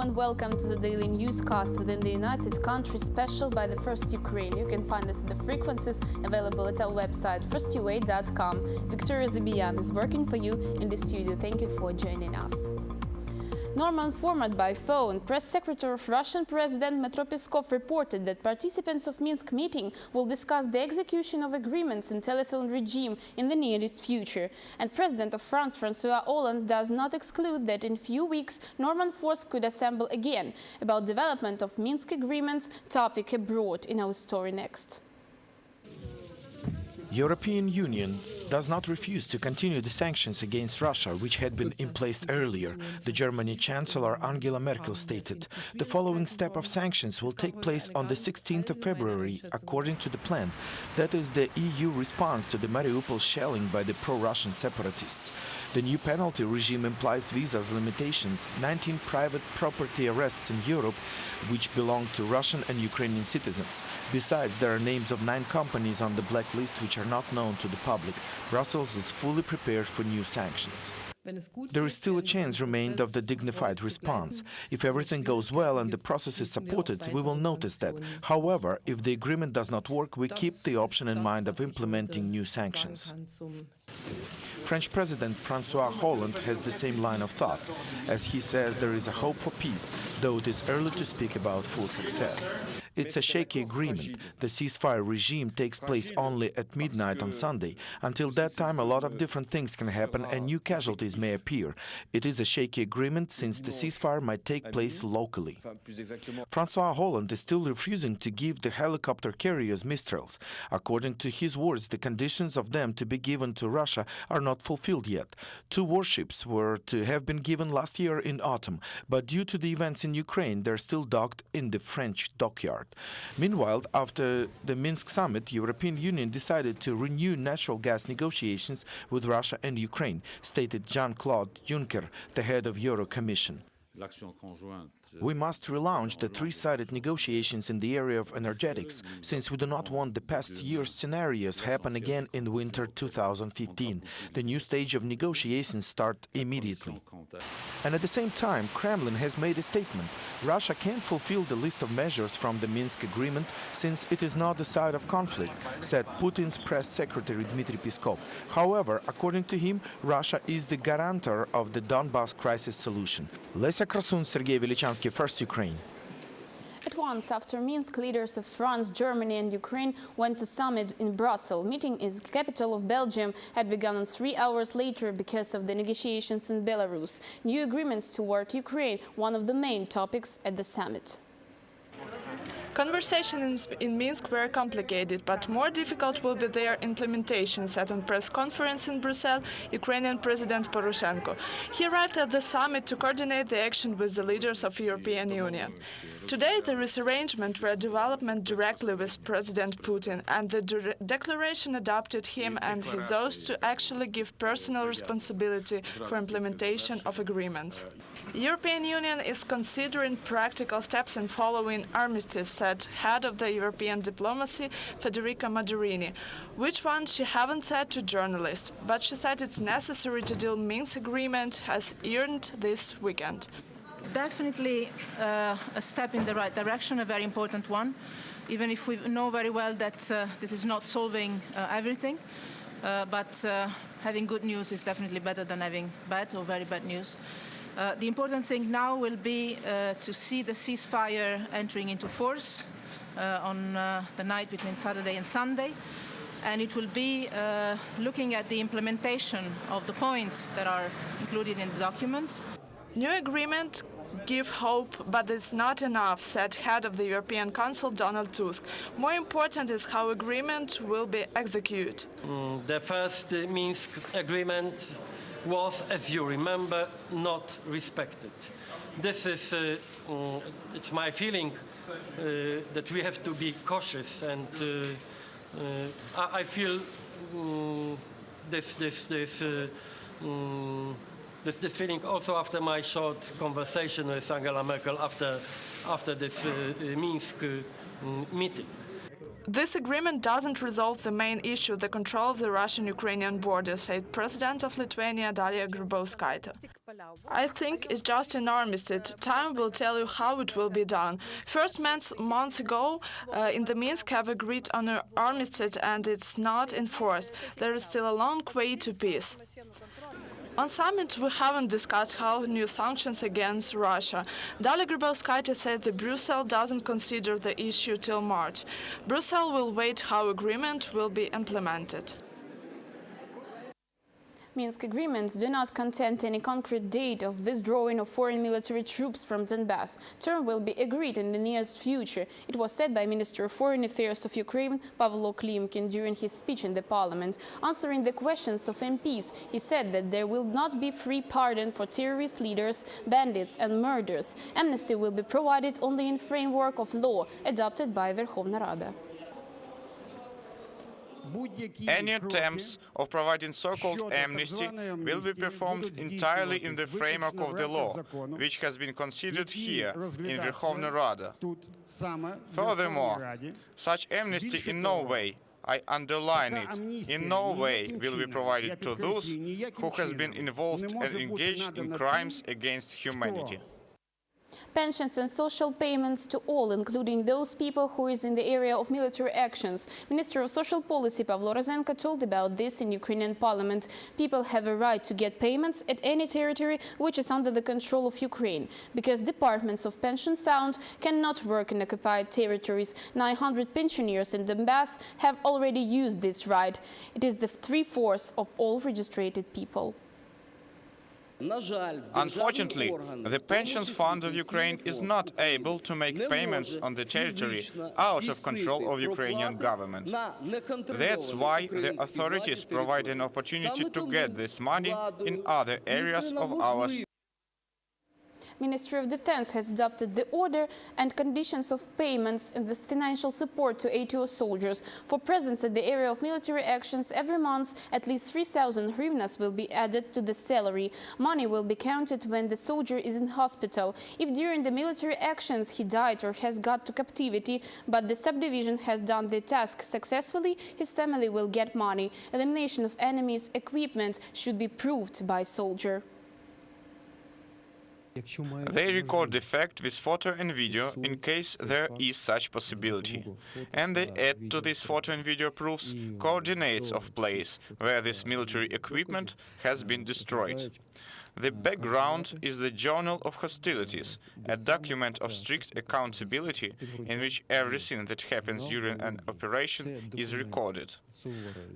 and welcome to the daily newscast within the United Countries special by the First Ukraine. You can find us at the frequencies available at our website firstua.com. Victoria Zabiyan is working for you in the studio. Thank you for joining us. Norman format by phone. Press Secretary of Russian President Dmitry Peskov reported that participants of Minsk meeting will discuss the execution of agreements in telephone regime in the nearest future. And President of France François Hollande does not exclude that in few weeks Norman force could assemble again. About development of Minsk agreements, topic abroad in our story next. European Union does not refuse to continue the sanctions against Russia, which had been in place earlier, the German Chancellor Angela Merkel stated. The following step of sanctions will take place on the 16th of February, according to the plan. That is the EU response to the Mariupol shelling by the pro-Russian separatists. The new penalty regime implies visas limitations, 19 private property arrests in Europe, which belong to Russian and Ukrainian citizens. Besides, there are names of 9 companies on the blacklist which are not known to the public. Brussels is fully prepared for new sanctions. There is still a chance remained of the dignified response. If everything goes well and the process is supported, we will notice that. However, if the agreement does not work, we keep the option in mind of implementing new sanctions. French President François Hollande has the same line of thought. As he says, there is a hope for peace, though it is early to speak about full success. It's a shaky agreement. The ceasefire regime takes place only at midnight on Sunday. Until that time, a lot of different things can happen and new casualties may appear. It is a shaky agreement since the ceasefire might take place locally. François Hollande is still refusing to give the helicopter carriers Mistrals. According to his words, the conditions of them to be given to Russia are not fulfilled yet. 2 warships were to have been given last year in autumn, but due to the events in Ukraine, they're still docked in the French dockyard. Meanwhile, after the Minsk summit, the European Union decided to renew natural gas negotiations with Russia and Ukraine, stated Jean-Claude Juncker, the head of Euro Commission. We must relaunch the 3-sided negotiations in the area of energetics, since we do not want the past year's scenarios happen again in winter 2015. The new stage of negotiations start immediately. And at the same time, Kremlin has made a statement. Russia can't fulfill the list of measures from the Minsk agreement since it is not the side of conflict, said Putin's press secretary Dmitry Peskov. However, according to him, Russia is the guarantor of the Donbas crisis solution. Lesia Krasun, Sergei Velichansky, First Ukraine. At once after Minsk, leaders of France, Germany and Ukraine went to summit in Brussels. Meeting in the capital of Belgium had begun 3 hours later because of the negotiations in Belarus. New agreements toward Ukraine, one of the main topics at the summit. Conversations in Minsk were complicated, but more difficult will be their implementation, said on press conference in Brussels Ukrainian President Poroshenko. He arrived at the summit to coordinate the action with the leaders of the European Union. Today there is arrangement for development directly with President Putin, and the declaration adopted him and his oath to actually give personal responsibility for implementation of agreements. The European Union is considering practical steps in following armistice, said head of the European diplomacy, Federica Mogherini, which one she haven't said to journalists, but she said it's necessary to deal Minsk agreement has earned this weekend. Definitely a step in the right direction, a very important one, even if we know very well that this is not solving everything, but having good news is definitely better than having bad or very bad news. The important thing now will be to see the ceasefire entering into force on the night between Saturday and Sunday, and it will be looking at the implementation of the points that are included in the document. New agreement give hope, but it's not enough, said head of the European Council Donald Tusk. More important is how agreement will be executed. The first Minsk agreement was, as you remember, not respected. This is, it's my feeling that we have to be cautious, and I feel this feeling also after my short conversation with Angela Merkel after this Minsk meeting. This agreement doesn't resolve the main issue, the control of the Russian-Ukrainian border, said President of Lithuania Dalia Grybauskaitė. I think it's just an armistice. Time will tell you how it will be done. First, months ago, in the Minsk have agreed on an armistice and it's not enforced. There is still a long way to peace. On summit, we haven't discussed how new sanctions against Russia. Dalia Grybauskaitė said that Brussels doesn't consider the issue till March. Brussels will wait how agreement will be implemented. Minsk agreements do not contain any concrete date of withdrawing of foreign military troops from Donbass. Term will be agreed in the nearest future. It was said by Minister of Foreign Affairs of Ukraine, Pavlo Klimkin, during his speech in the parliament. Answering the questions of MPs, he said that there will not be free pardon for terrorist leaders, bandits and murderers. Amnesty will be provided only in framework of law adopted by Verkhovna Rada. Any attempts of providing so-called amnesty will be performed entirely in the framework of the law, which has been considered here in Verkhovna Rada. Furthermore, such amnesty in no way, I underline it, in no way will be provided to those who have been involved and engaged in crimes against humanity. Pensions and social payments to all, including those people who is in the area of military actions. Minister of Social Policy Pavlo Rozenko told about this in Ukrainian parliament. People have a right to get payments at any territory which is under the control of Ukraine, because departments of pension fund cannot work in occupied territories. 900 pensioners in Donbass have already used this right. It is the 3/4 of all registered people. Unfortunately, the Pensions Fund of Ukraine is not able to make payments on the territory out of control of Ukrainian government. That's why the authorities provide an opportunity to get this money in other areas of our state. Ministry of Defense has adopted the order and conditions of payments and this financial support to ATO soldiers. For presence at the area of military actions every month, at least 3,000 hryvnias will be added to the salary. Money will be counted when the soldier is in hospital. If during the military actions he died or has got to captivity, but the subdivision has done the task successfully, his family will get money. Elimination of enemy's equipment should be proved by soldier. They record the fact with photo and video in case there is such possibility. And they add to this photo and video proofs coordinates of place where this military equipment has been destroyed. The background is the Journal of Hostilities, a document of strict accountability in which everything that happens during an operation is recorded.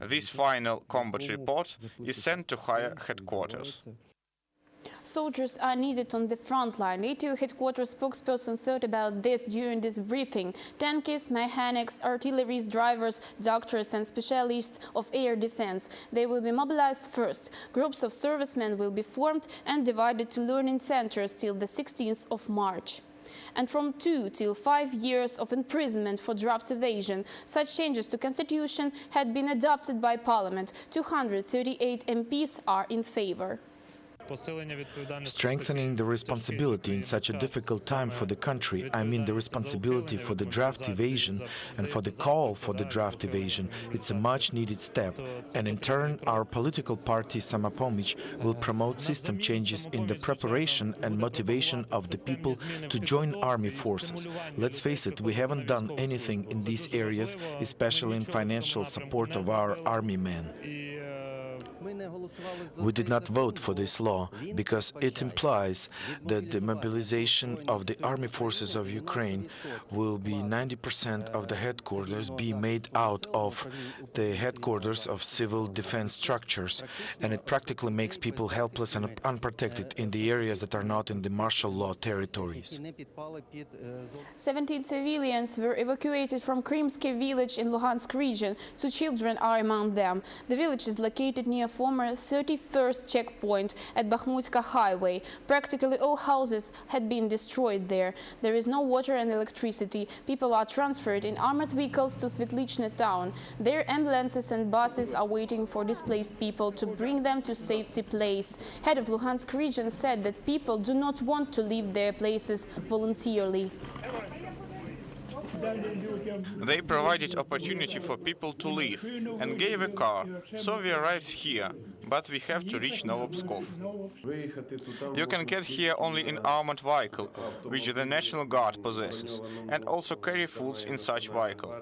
This final combat report is sent to higher headquarters. Soldiers are needed on the front line. ATO headquarters spokesperson thought about this during this briefing. Tankists, mechanics, artillery drivers, doctors and specialists of air defense. They will be mobilized first. Groups of servicemen will be formed and divided to learning centers till the 16th of March. And from 2 till 5 years of imprisonment for draft evasion. Such changes to Constitution had been adopted by Parliament. 238 MPs are in favor. Strengthening the responsibility in such a difficult time for the country, I mean the responsibility for the draft evasion and for the call for the draft evasion, it's a much-needed step. And in turn, our political party, Samopomich, will promote system changes in the preparation and motivation of the people to join army forces. Let's face it, we haven't done anything in these areas, especially in financial support of our army men. We did not vote for this law because it implies that the mobilization of the army forces of Ukraine will be 90% of the headquarters be made out of the headquarters of civil defense structures, and it practically makes people helpless and unprotected in the areas that are not in the martial law territories. 17 civilians were evacuated from Krymsky village in Luhansk region. 2 children are among them. The village is located near former 31st checkpoint at Bakhmutka highway. Practically all houses had been destroyed there. There is no water and electricity. People are transferred in armored vehicles to Svetlichne town. Their ambulances and buses are waiting for displaced people to bring them to safety place. Head of Luhansk region said that people do not want to leave their places voluntarily. They provided opportunity for people to live and gave a car, so we arrived here, but we have to reach Novopskov. You can get here only in armored vehicle, which the National Guard possesses, and also carry foods in such vehicle.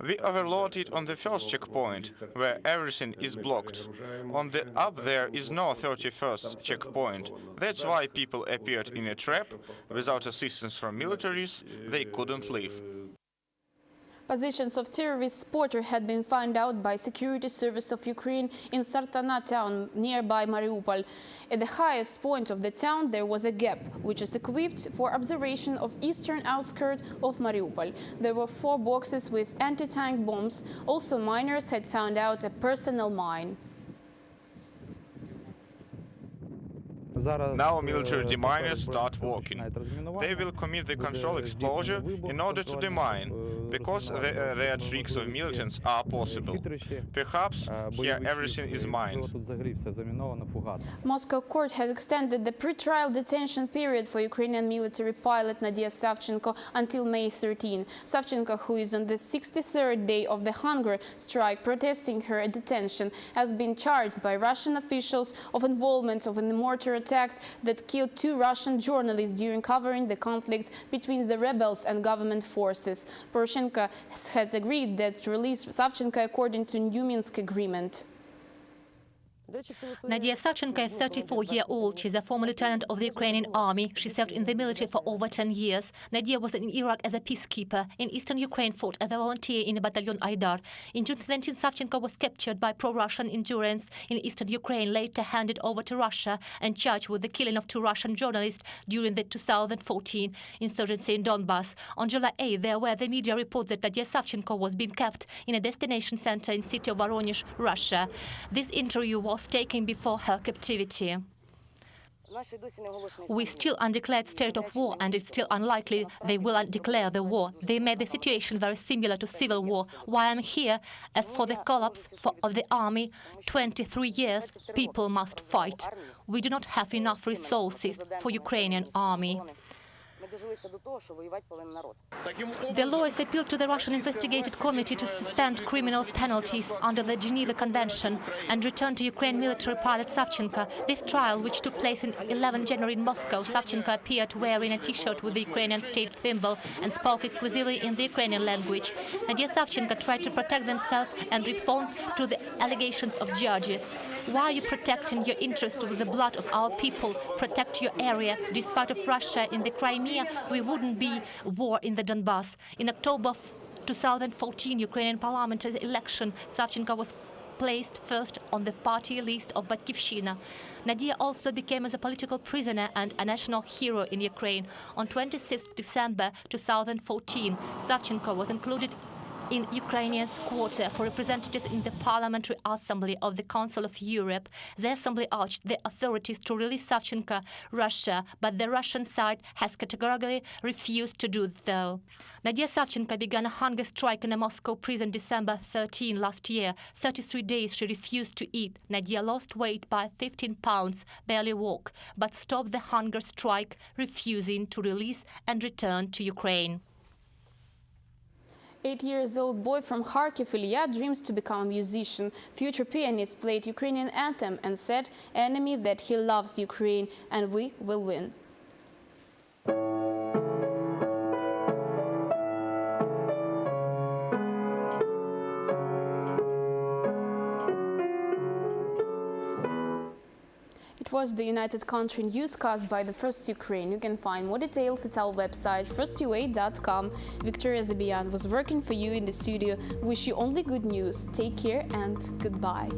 We overloaded on the first checkpoint, where everything is blocked. On the up there is no 31st checkpoint. That's why people appeared in a trap. Without assistance from militaries, they couldn't leave. Positions of terrorist spotter had been found out by Security Service of Ukraine in Sartana town nearby Mariupol. At the highest point of the town there was a gap, which is equipped for observation of eastern outskirts of Mariupol. There were 4 boxes with anti-tank bombs. Also miners had found out a personal mine. Now military deminers start working. They will commit the control explosion in order to demine, because their tricks of militants are possible. Perhaps here everything is mined. Moscow court has extended the pre-trial detention period for Ukrainian military pilot Nadia Savchenko until May 13. Savchenko, who is on the 63rd day of the hunger strike protesting her detention, has been charged by Russian officials of involvement in the mortar attack that killed 2 Russian journalists during covering the conflict between the rebels and government forces. Poroshenko has agreed that to release Savchenko according to New Minsk agreement. Nadia Savchenko is 34-year-old. She's a former lieutenant of the Ukrainian army. She served in the military for over 10 years. Nadia was in Iraq as a peacekeeper. In eastern Ukraine, fought as a volunteer in the battalion Aidar. In June 17, Savchenko was captured by pro-Russian insurgents in eastern Ukraine, later handed over to Russia and charged with the killing of 2 Russian journalists during the 2014 insurgency in Donbass. On July 8, there were the media reports that Nadia Savchenko was being kept in a destination center in the city of Voronezh, Russia. This interview was taken before her captivity. We still undeclared state of war, and it's still unlikely they will declare the war. They made the situation very similar to civil war. Why I'm here, as for the collapse of the army, 23 years, people must fight. We do not have enough resources for Ukrainian army. The lawyers appealed to the Russian Investigative Committee to suspend criminal penalties under the Geneva Convention and return to Ukraine military pilot Savchenko. This trial, which took place on 11 January in Moscow, Savchenko appeared wearing a T-shirt with the Ukrainian state symbol and spoke exclusively in the Ukrainian language. Nadia Savchenko tried to protect themselves and respond to the allegations of judges. Why are you protecting your interest with the blood of our people? Protect your area. Despite of Russia in the Crimea, we wouldn't be war in the Donbass. In October 2014 Ukrainian parliamentary election, Savchenko was placed first on the party list of Batkivshina. Nadia also became as a political prisoner and a national hero in Ukraine. On 26 December 2014, Savchenko was included in Ukrainians' quota for representatives in the Parliamentary Assembly of the Council of Europe. The Assembly urged the authorities to release Savchenko, Russia, but the Russian side has categorically refused to do so. Nadia Savchenko began a hunger strike in a Moscow prison December 13 last year. 33 days she refused to eat. Nadia lost weight by 15 pounds, barely walk, but stopped the hunger strike, refusing to release and return to Ukraine. 8-year-old boy from Kharkiv, Ilya, dreams to become a musician. Future pianist played Ukrainian anthem and said, "Enemy, that he loves Ukraine, and we will win." It was the United Country newscast by the First Ukraine. You can find more details at our website, firstua.com. Victoria Zabiyan was working for you in the studio. Wish you only good news. Take care and goodbye.